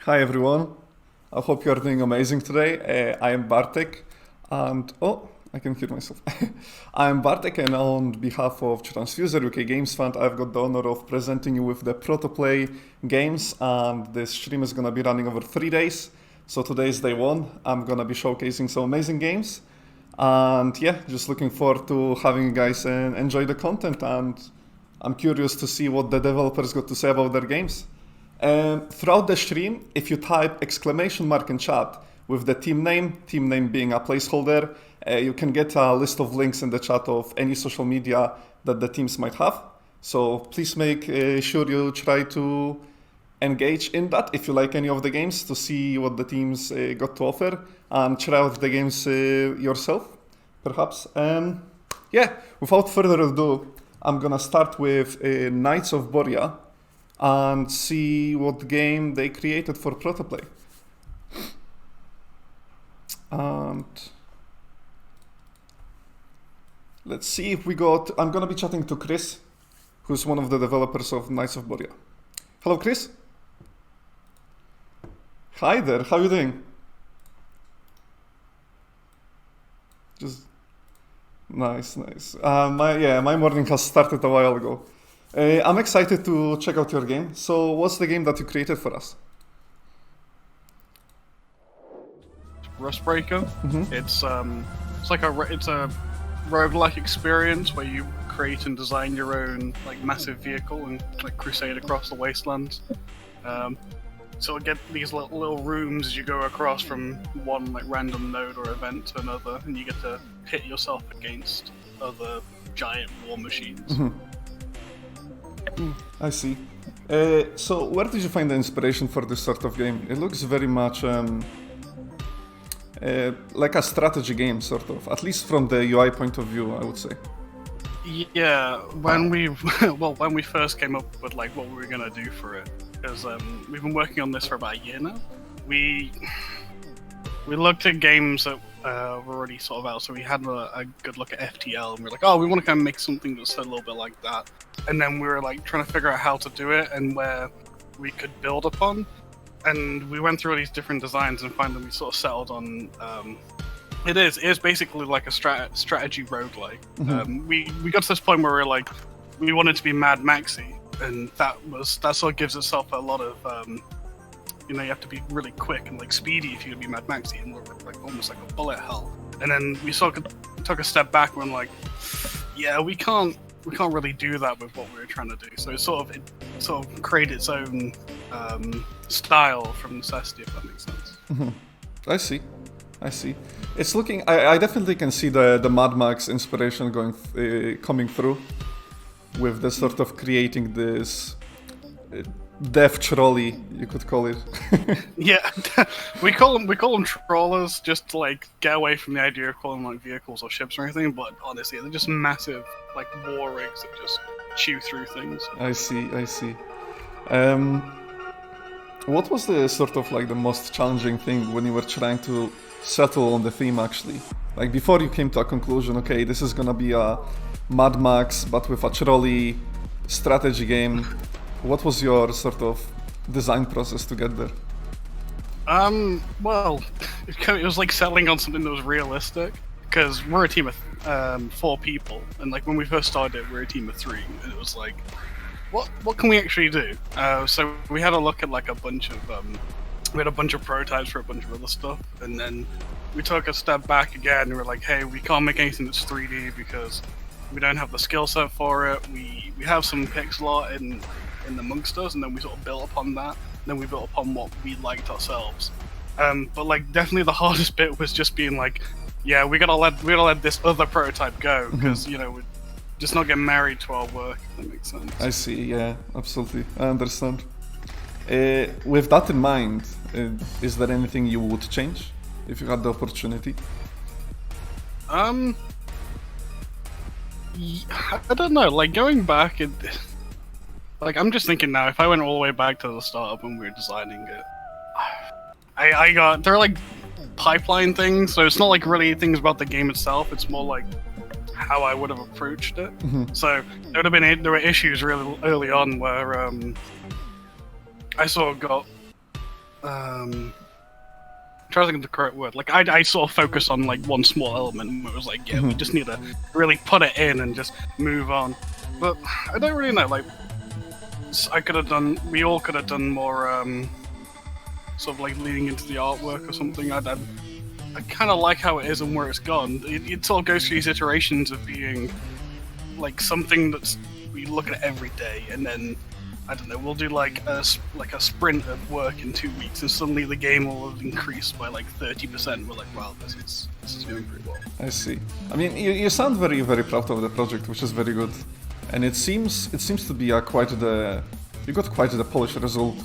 Hi everyone. I hope you are doing amazing today. I am Bartek, and I can hear myself. I am Bartek, and on behalf of Transfuser UK Games Fund, I've got the honor of presenting you with the ProtoPlay games, and this stream is gonna be running over 3 days. So today is day one. I'm gonna be showcasing some amazing games, and yeah, just looking forward to having you guys enjoy the content. And I'm curious to see what the developers got to say about their games. Throughout the stream, if you type exclamation mark in chat with the team name being a placeholder, you can get a list of links in the chat of any social media that the teams might have. So please make sure you try to engage in that if you like any of the games to see what the teams got to offer and try out the games yourself, perhaps. Yeah, without further ado, I'm gonna start with Knights of Borria and see what game they created for ProtoPlay. And let's see if we got... I'm gonna be chatting to Chris, who's one of the developers of Knights of Borria. Hello, Chris. Hi there, how are you doing? Just nice. My morning has started a while ago. I'm excited to check out your game. So, what's the game that you created for us? Rustbreaker. It's like a roguelike experience where you create and design your own like massive vehicle and like crusade across the wastelands. So get these little rooms as you go across from one like random node or event to another, and you get to hit yourself against other giant war machines. I see. So where did you find the inspiration for this sort of game? It looks very much like a strategy game, sort of. At least from the UI point of view, I would say. Yeah, when we first came up with like what we were gonna do for it, because we've been working on this for about a year now. We looked at games that were already sort of out, so we had a good look at FTL, and we were like, oh, we want to kind of make something that's a little bit like that. And then we were like trying to figure out how to do it and where we could build upon. And we went through all these different designs and finally we sort of settled on. It is basically like a strategy roguelike. We got to this point where we were like, we wanted to be Mad Maxy, and that sort of gives itself a lot of you have to be really quick and like speedy if you're gonna be Mad Maxy, and we're like almost like a bullet hell. And then we sort of took a step back and we're like, yeah, we can't really do that with what we were trying to do. So it sort of created its own style from necessity, if that makes sense. I see. It's looking. I definitely can see the Mad Max inspiration coming through with the sort of creating this death trolley, you could call it. Yeah, we call them trawlers just to like get away from the idea of calling them like vehicles or ships or anything. But honestly, they're just massive like war rigs that just chew through things. I see. What was the sort of like the most challenging thing when you were trying to settle on the theme actually? Like before you came to a conclusion, okay, this is gonna be a Mad Max but with a trolley strategy game. What was your sort of design process to get there? Well, it was like settling on something that was realistic, because we're a team of 4 people, and like when we first started it, we were a team of 3, and it was like, what can we actually do? So we had a look at like a bunch of prototypes for a bunch of other stuff, and then we took a step back again, and we were like, hey, we can't make anything that's 3D because we don't have the skill set for it. We have some pixel art in amongst us, and then we sort of built upon that. Then we built upon what we liked ourselves. But like definitely the hardest bit was just being like, yeah, we gotta let this other prototype go, because we're just not getting married to our work. If that makes sense. I see. Yeah, absolutely. I understand. With that in mind, is there anything you would change if you had the opportunity? I don't know. Like going back, like I'm just thinking now. If I went all the way back to the start when we were designing it, there are like pipeline things, so it's not like really things about the game itself. It's more like how I would have approached it. So there were issues really early on where I sort of got trying to think of the correct word. Like I sort of focus on like one small element. Where it was like, yeah, we just need to really put it in and just move on. But I don't really know. Like we all could have done more, sort of like leading into the artwork or something. I kind of like how it is and where it's gone. It sort of goes through these iterations of being like something that's we look at every day, and then I don't know, we'll do like a sprint of work in 2 weeks, and suddenly the game will have increased by like 30%. We're like, wow, this is doing pretty well. I see. I mean, you sound very, very proud of the project, which is very good, and it seems to be you got quite the polished result.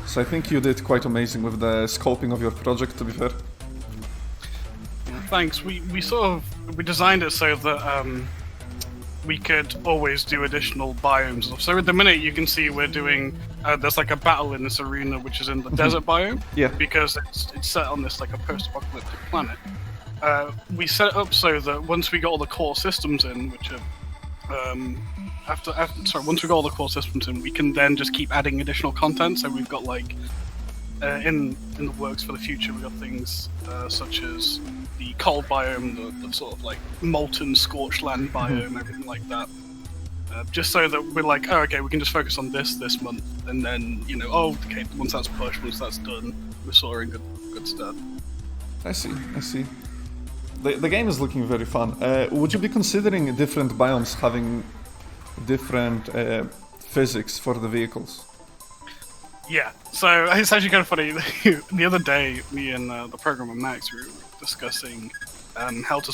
So I think you did quite amazing with the scoping of your project, to be fair. Yeah, thanks. We designed it so that we could always do additional biomes. So at the minute you can see we're doing, there's like a battle in this arena which is in the desert biome, yeah, because it's set on this like a post-apocalyptic planet. We set it up so that once we got all the core systems in, which are, once we got all the core systems in, we can then just keep adding additional content. So we've got like, in the works for the future, we've got things such as the cold biome, the sort of like molten scorched land biome, everything like that. Just so that we're like, oh, okay, we can just focus on this month, and then, you know, oh, okay, once that's pushed, once that's done, we're sort of in good stead. I see. The game is looking very fun. Would you be considering different biomes having different physics for the vehicles? Yeah, so it's actually kind of funny. The other day, me and the programmer Max were discussing how to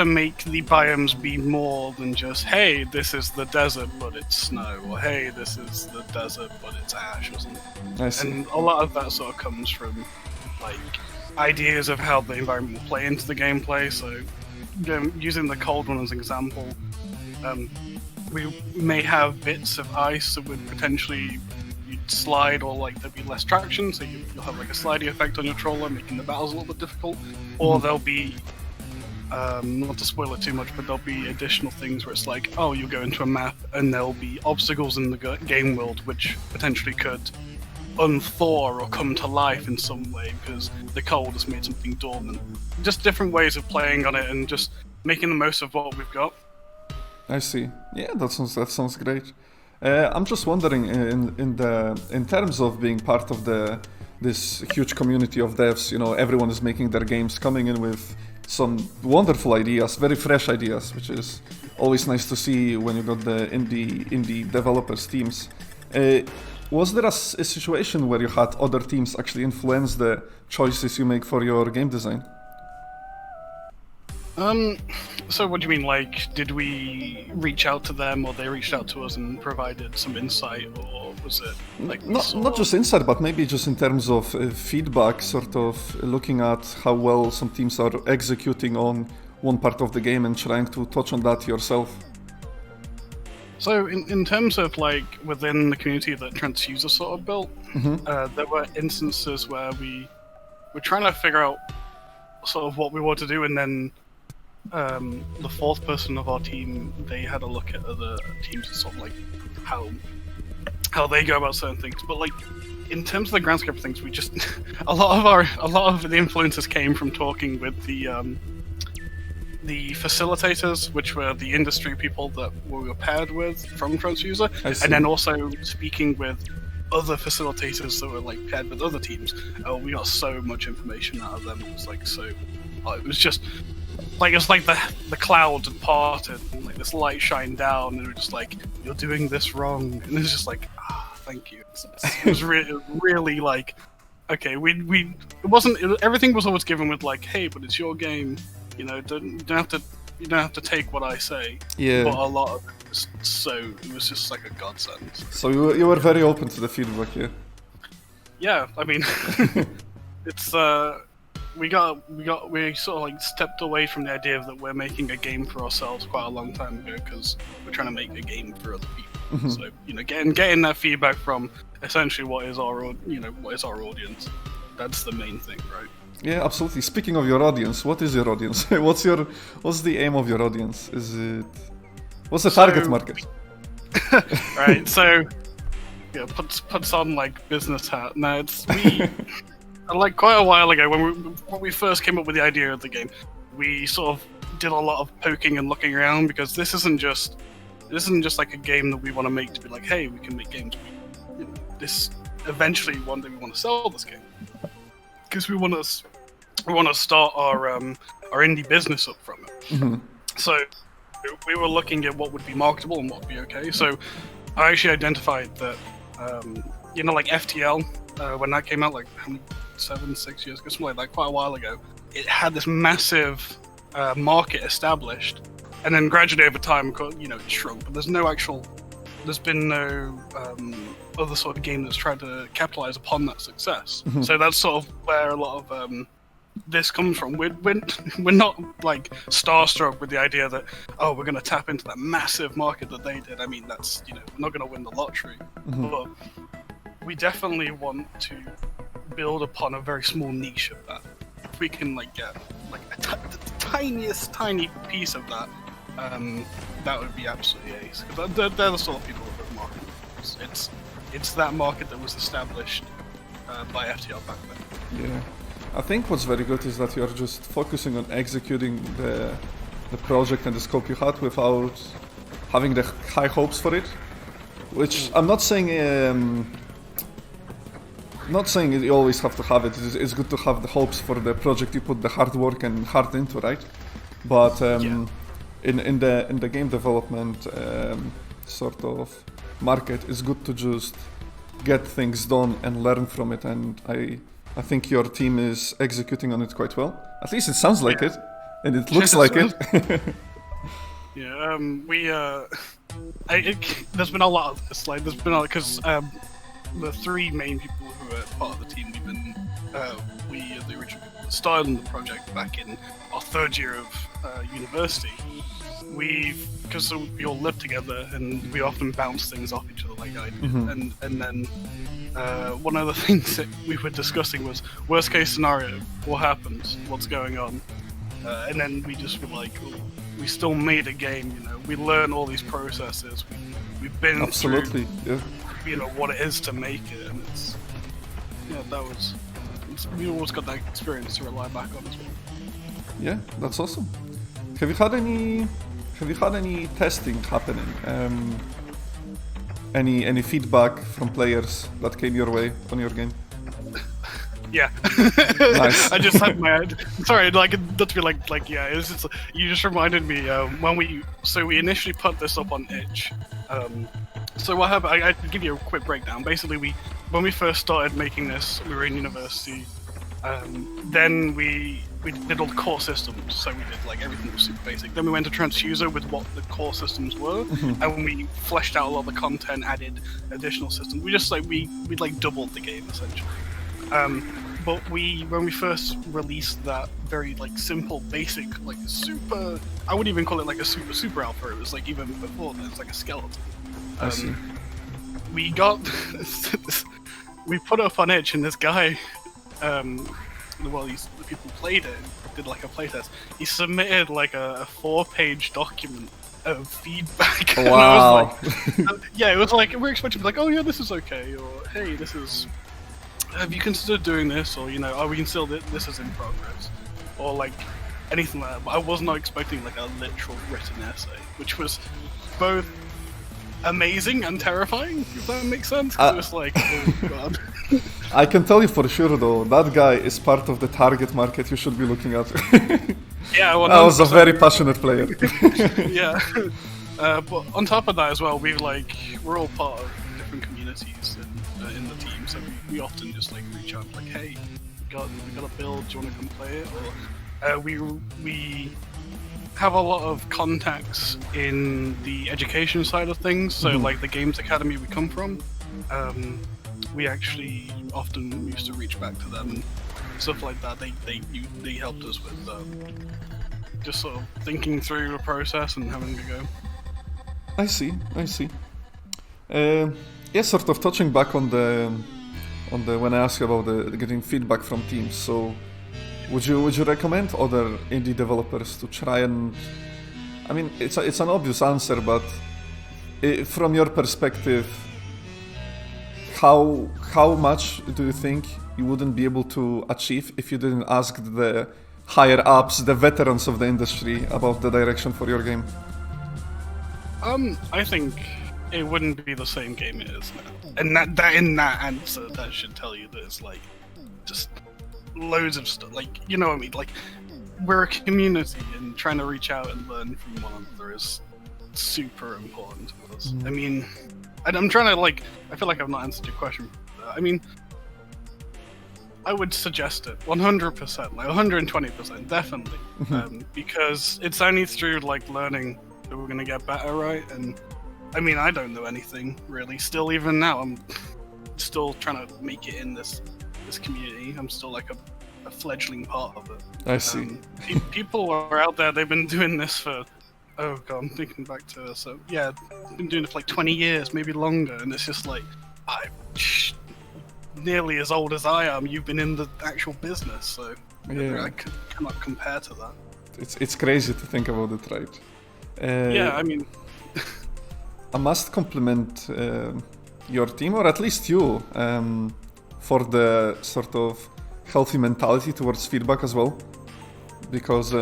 make the biomes be more than just, hey, this is the desert but it's snow, or hey, this is the desert but it's ash, or something. I see. And a lot of that sort of comes from like ideas of how the environment will play into the gameplay. So using the cold one as an example, we may have bits of ice that would potentially you'd slide, or like there'd be less traction, so you'll have like a slidey effect on your troller, making the battles a little bit difficult. Or there'll be, not to spoil it too much, but there'll be additional things where it's like, oh, you'll go into a map and there'll be obstacles in the game world which potentially could unthaw or come to life in some way because the cold has made something dormant. Just different ways of playing on it and just making the most of what we've got. I see. Yeah, that sounds great. I'm just wondering, in terms of being part of this huge community of devs, you know, everyone is making their games, coming in with some wonderful ideas, very fresh ideas, which is always nice to see when you got the indie developers teams. Was there a situation where you had other teams actually influence the choices you make for your game design? So what do you mean, like, did we reach out to them, or they reached out to us and provided some insight, or was it like... Not just insight, but maybe just in terms of feedback, sort of looking at how well some teams are executing on one part of the game and trying to touch on that yourself? So in terms of like within the community that Transfuser sort of built, there were instances where we were trying to figure out sort of what we want to do, and then the fourth person of our team, they had a look at other teams and sort of like how they go about certain things. But like in terms of the grand scope of things, we just a lot of the influences came from talking with the facilitators, which were the industry people that we were paired with from Transfuser, and then also speaking with other facilitators that were like paired with other teams. We got so much information out of them. It was like it was just like it's like the clouds had parted and like this light shined down, and we were just like, you're doing this wrong, and it's just like, thank you. It was really like, okay, everything was always given with like, hey, but it's your game. You know, you don't have to take what I say. Yeah. But a lot of it was just like a godsend. So you were very open to the feedback, yeah. Yeah, I mean, it's we sort of like stepped away from the idea that we're making a game for ourselves quite a long time ago, because we're trying to make a game for other people. So you know, getting that feedback from essentially what is our audience. That's the main thing, right? Yeah, absolutely. Speaking of your audience, what is your audience? What's the aim of your audience? What's the target market? Right. So puts on like business hat. No, it's we like quite a while ago when we first came up with the idea of the game, we sort of did a lot of poking and looking around because this isn't just like a game that we want to make to be like, hey, we can make games. You know, this eventually one day we want to sell this game because we want to start our indie business up from it. Mm-hmm. So we were looking at what would be marketable and what would be okay. So I actually identified that, like FTL, when that came out, like 7-6 years ago, something like that, quite a while ago, it had this massive market established, and then gradually over time, it shrunk. But there's been no other sort of game that's tried to capitalize upon that success. Mm-hmm. So that's sort of where a lot of this comes from. We're not like starstruck with the idea that we're going to tap into that massive market that they did. I mean, that's we're not going to win the lottery, Mm-hmm. but we definitely want to build upon a very small niche of that. If we can get the tiniest tiny piece of that, that would be absolutely ace. Because they're the sort of people that are market. It's that market that was established by FTL back then. Yeah. I think what's very good is that you're just focusing on executing the project and the scope you had without having the high hopes for it. Which I'm not saying you always have to have it. It's good to have the hopes for the project you put the hard work and heart into, right? But in the game development sort of market, it's good to just get things done and learn from it. And I think your team is executing on it quite well. At least it sounds like it, and it looks like it. Yeah, there's been a lot of this. Like, there's been because the three main people who are part of the team, we are the original people that started on the project back in our third year of university. Because we all live together and we often bounce things off each other, like I did. Mm-hmm. And then one of the things that we were discussing was worst case scenario, what happens, what's going on, and then we just were like, we still made a game, we learn all these processes, we've been Absolutely, through, yeah. What it is to make it, and we always got that experience to rely back on as well. Yeah, that's awesome. Have you had any testing happening? Any feedback from players that came your way on your game? Yeah. Nice. I just had my head. Sorry, not to be like yeah. It's just, you just reminded me when we initially put this up on itch. So what happened? I can give you a quick breakdown. Basically, when we first started making this, we were in university. Then we did all the core systems, so we did everything was super basic. Then we went to Transfuser with what the core systems were, and we fleshed out a lot of the content, added additional systems. We just we doubled the game essentially. But when we first released that very simple, basic, super, I wouldn't even call it a super alpha. It was even before that, it's a skeleton. I see. We got we put it up on Itch, and this guy, the people who played it did a playtest. He submitted a 4-page document of feedback. Wow. And I was it was we're expecting to be oh yeah, this is okay, or hey, this is. Have you considered doing this, or are we still this is in progress, or anything like that? But I was not expecting a literal written essay, which was both amazing and terrifying, if that makes sense. It was oh god. I can tell you for sure though, that guy is part of the target market you should be looking at. Yeah, well, I was a very passionate player. Yeah. But on top of that as well, we're all part of different communities in the team, so we often just reach out hey, we got a build, do you want to come play it? Or we have a lot of contacts in the education side of things, so the Games Academy we come from, we actually often used to reach back to them and stuff like that. They helped us with just sort of thinking through the process and having a go. I see. Yeah, sort of touching back on the when I asked you about the getting feedback from teams. So, would you recommend other indie developers to try and? I mean, it's an obvious answer, but from your perspective, how much do you think you wouldn't be able to achieve if you didn't ask the higher ups, the veterans of the industry, about the direction for your game? I think it wouldn't be the same game it is now. And that in that answer, that should tell you that it's like just loads of stuff. Like, you know what I mean? Like, we're a community, and trying to reach out and learn from one another is super important to us. I mean, I'm trying to like. I feel like I've not answered your question. I mean, I would suggest it 100%, like 120%, definitely, because it's only through like learning that we're gonna get better, right? And I mean, I don't know anything really. Still, even now, I'm still trying to make it in this community. I'm still like a fledgling part of it. I see. People are out there. They've been doing this for. Oh god, I'm thinking back to so yeah, I've been doing it for like 20 years, maybe longer, and it's just like I'm nearly as old as I am. You've been in the actual business, so I cannot compare to that. It's crazy to think about it, right? Yeah, I mean, I must compliment your team, or at least you, for the sort of healthy mentality towards feedback as well, because.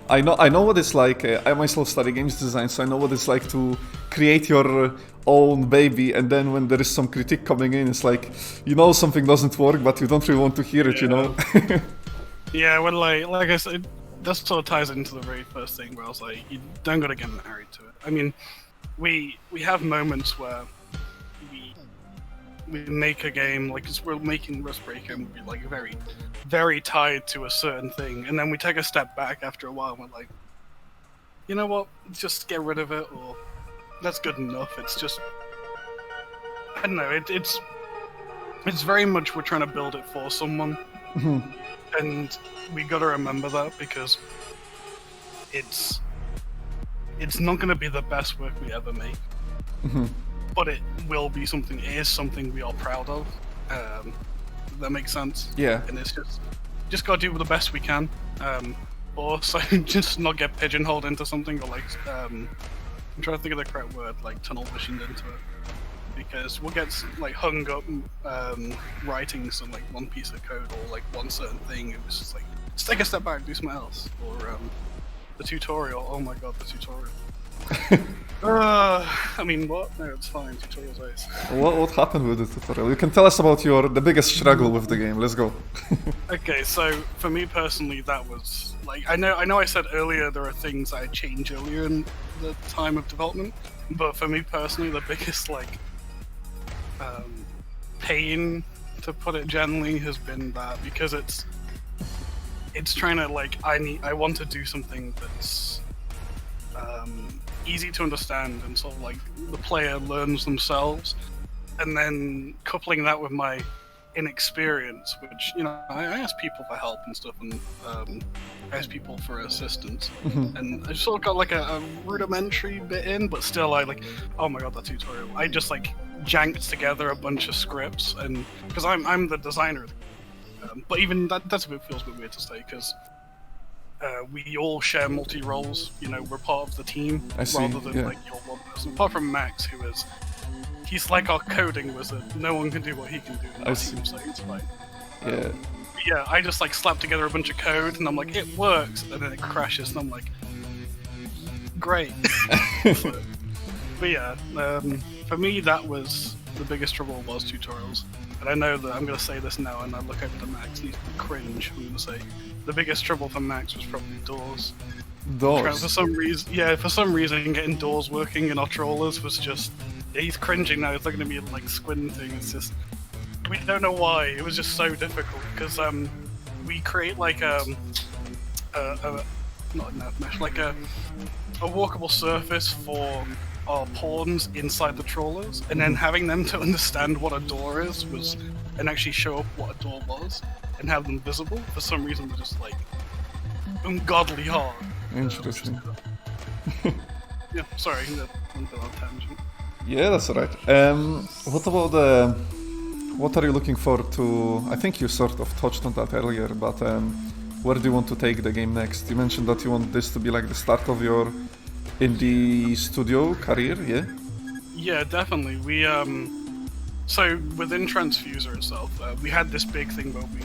I know what it's like. I myself study games design, so I know what it's like to create your own baby, and then when there is some critique coming in, it's like, you know, something doesn't work, but you don't really want to hear it, you know? Yeah, well, like I said, that sort of ties into the very first thing where I was like, you don't gotta get married to it. I mean, we have moments where we make a game, like we're making Rustbreaker, and we're like very, very tied to a certain thing, and then we take a step back after a while, and we're like, you know what, just get rid of it, or that's good enough. It's just, I don't know, it's very much we're trying to build it for someone, and we gotta remember that, because it's not gonna be the best work we ever make. But it will be something. It is something we are proud of. That makes sense. Yeah. And it's just gotta do the best we can. But also just not get pigeonholed into something, or like I'm trying to think of the correct word, like tunnel visioned into it. Because we'll get like hung up writing some like one piece of code or like one certain thing. It was just like, just take a step back, do something else. Or the tutorial. Oh my god, the tutorial. I mean, what? No, it's fine. Tutorial's ace. What happened with the tutorial? You can tell us about the biggest struggle with the game. Let's go. Okay, so for me personally, that was like I know I said earlier there are things I change earlier in the time of development, but for me personally, the biggest like pain, to put it gently, has been that, because it's trying to like I want to do something that's easy to understand, and sort of like the player learns themselves, and then coupling that with my inexperience, which, you know, I ask people for help and stuff, and I ask people for assistance, and I sort of got like a rudimentary bit in, but still I like, oh my god, that tutorial, I just like janked together a bunch of scripts, and because I'm the designer, but even feels a bit weird to say, because we all share multi-roles, you know, we're part of the team, rather than like you're one person. Apart from Max, he's like our coding wizard. No one can do what he can do in our team, so it's fine. Yeah, I just like slap together a bunch of code, and I'm like, it works, and then it crashes, and I'm like, great. But yeah, for me, that was the biggest trouble, was tutorials. And I know that I'm going to say this now, and I look over to Max, and he's cringe. I'm going to say the biggest trouble for Max was probably doors. Doors? For some reason, getting doors working in our trawlers was just... He's cringing now, he's looking at me like squinting. It's just... We don't know why, it was just so difficult, because we create like not a net mesh, like a walkable surface for our pawns inside the trawlers, and then having them to understand what a door is and actually show up what a door was and have them visible, for some reason was just like ungodly hard. Interesting. Yeah, sorry, I'm a bit on a tangent. Yeah, that's alright. What about what are you looking forward to? I think you sort of touched on that earlier, but where do you want to take the game next? You mentioned that you want this to be like the start of your indie studio career, yeah? Yeah, definitely. So within Transfuser itself, we had this big thing where we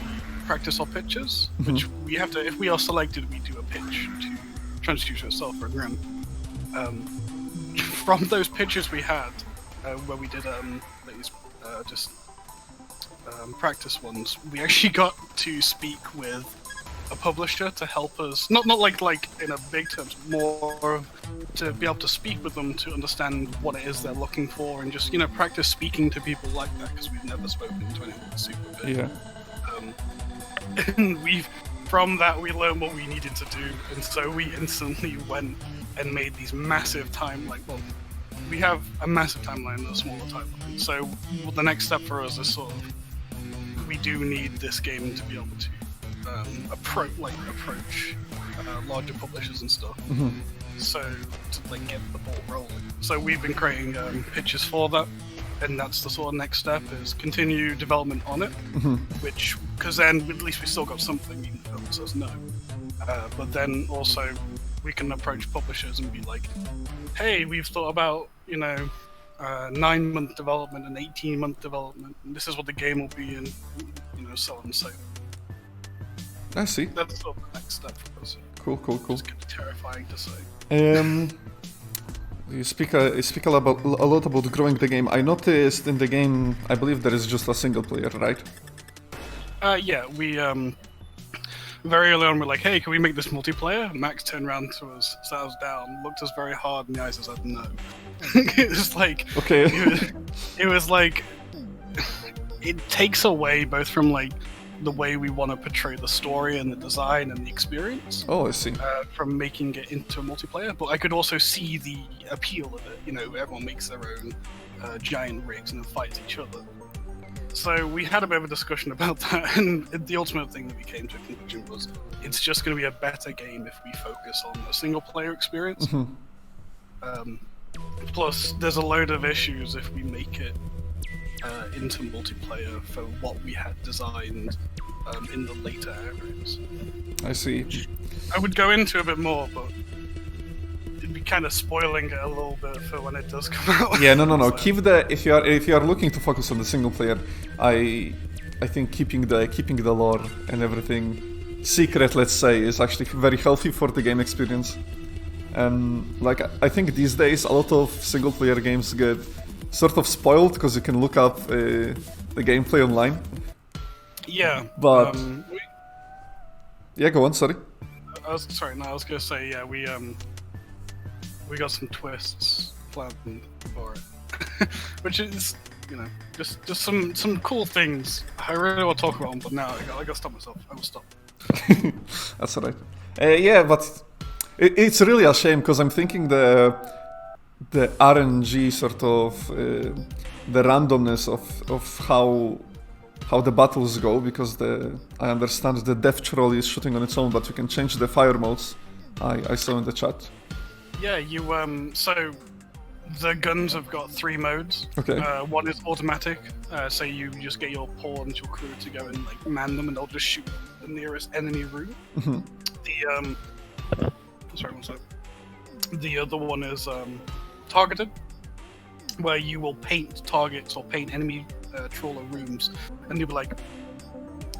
practice our pitches, which we have to. If we are selected, we do a pitch to Transfuser itself for a grim. From those pitches we had, where we did these just practice ones, we actually got to speak with a publisher to help us, not like in a big terms, more to be able to speak with them to understand what it is they're looking for, and just practice speaking to people like that, because we've never spoken to anyone super big. Yeah. And from that we learned what we needed to do, and so we instantly went and made these massive we have a massive timeline and a smaller timeline. So the next step for us is sort of, we do need this game to be able to approach larger publishers and stuff. So to get the ball rolling. So we've been creating pitches for that, and that's the sort of next step, is continue development on it. Which, because then at least we still got something, even though it says no. But then also we can approach publishers and be like, hey, we've thought about 9-month development and 18-month development, and this is what the game will be in, so on and so. I see. That's sort of the next step for us. Cool. It's kind of terrifying to say. You speak a lot about growing the game. I noticed in the game, I believe there is just a single player, right? Yeah, we very early on we're like, hey, can we make this multiplayer? Max turned around to us, sat us down, looked us very hard in the eyes and said no. It was like, okay. it was like, it takes away both from the way we want to portray the story and the design and the experience. Oh, I see. From making it into a multiplayer, but I could also see the appeal of it. Everyone makes their own giant rigs and then fights each other. So we had a bit of a discussion about that, and the ultimate thing that we came to a conclusion was, it's just going to be a better game if we focus on a single player experience. Plus, there's a load of issues if we make it into multiplayer for what we had designed in the later areas. I see. I would go into a bit more, but it'd be kind of spoiling it a little bit for when it does come out. Yeah, no. So. Keep if you are looking to focus on the single player, I think keeping the lore and everything secret, let's say, is actually very healthy for the game experience. I think these days a lot of single player games get sort of spoiled because you can look up the gameplay online. Yeah. But yeah, go on. Sorry. I was gonna say, yeah, we got some twists planned for it, which is just some cool things. I really want to talk about them, but now I gotta stop myself. I will stop. That's alright. Yeah, but it's really a shame because I'm thinking the RNG sort of the randomness of how the battles go, because I understand the death troll is shooting on its own, but you can change the fire modes. I saw in the chat. Yeah, so the guns have got 3 modes. Okay. One is automatic, so you just get your pawns, your crew to go and man them, and they'll just shoot the nearest enemy room. Sorry, one sec. The other one is targeted, where you will paint targets or paint enemy trawler rooms, and you'll be like,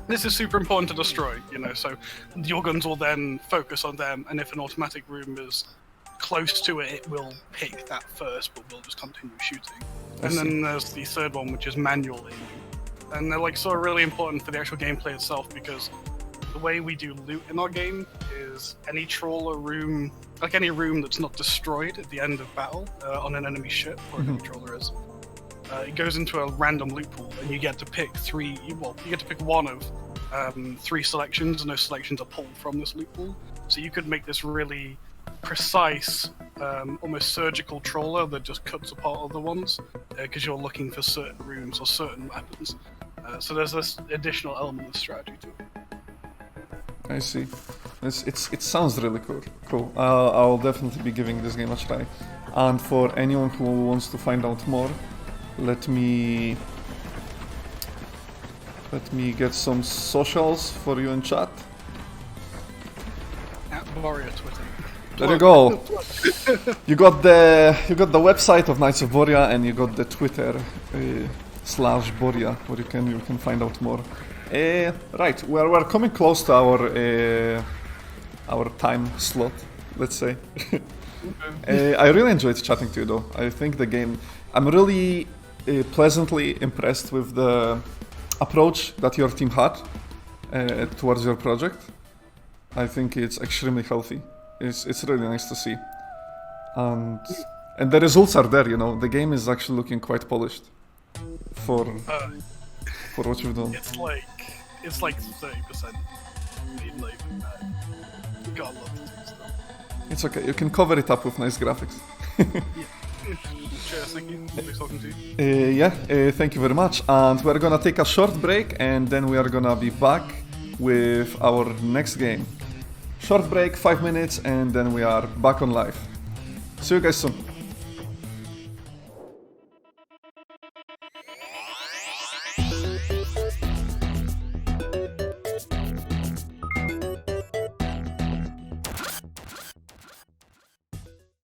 this is super important to destroy, so your guns will then focus on them, and if an automatic room is close to it, it will pick that first, but we'll just continue shooting. And then there's the third one, which is manual aiming. And they're sort of really important for the actual gameplay itself, because the way we do loot in our game is any trawler room, any room that's not destroyed at the end of battle on an enemy ship, or an enemy trawler is, it goes into a random loot pool, and you get to pick one of 3 selections, and those selections are pulled from this loot pool. So you could make this really precise, almost surgical trawler that just cuts apart other ones, because you're looking for certain rooms or certain weapons. So there's this additional element of strategy to it. I see. It sounds really cool. I'll definitely be giving this game a try. And for anyone who wants to find out more, let me get some socials for you in chat. At Borria Twitter. There you go. You got the website of Knights of Borria, and you got the Twitter Borria, where you can find out more. Right, we're coming close to our time slot, let's say. I really enjoyed chatting to you though. I think the game, I'm really pleasantly impressed with the approach that your team had towards your project. I think it's extremely healthy. It's really nice to see. And the results are there, you know. The game is actually looking quite polished for what you've done. It's like 30%. Like, gotta love the team stuff. It's okay, you can cover it up with nice graphics. Cheers, thank you. Nice talking to you. Thank you very much. And we're gonna take a short break and then we are gonna be back with our next game. Short break, 5 minutes, and then we are back on live. See you guys soon.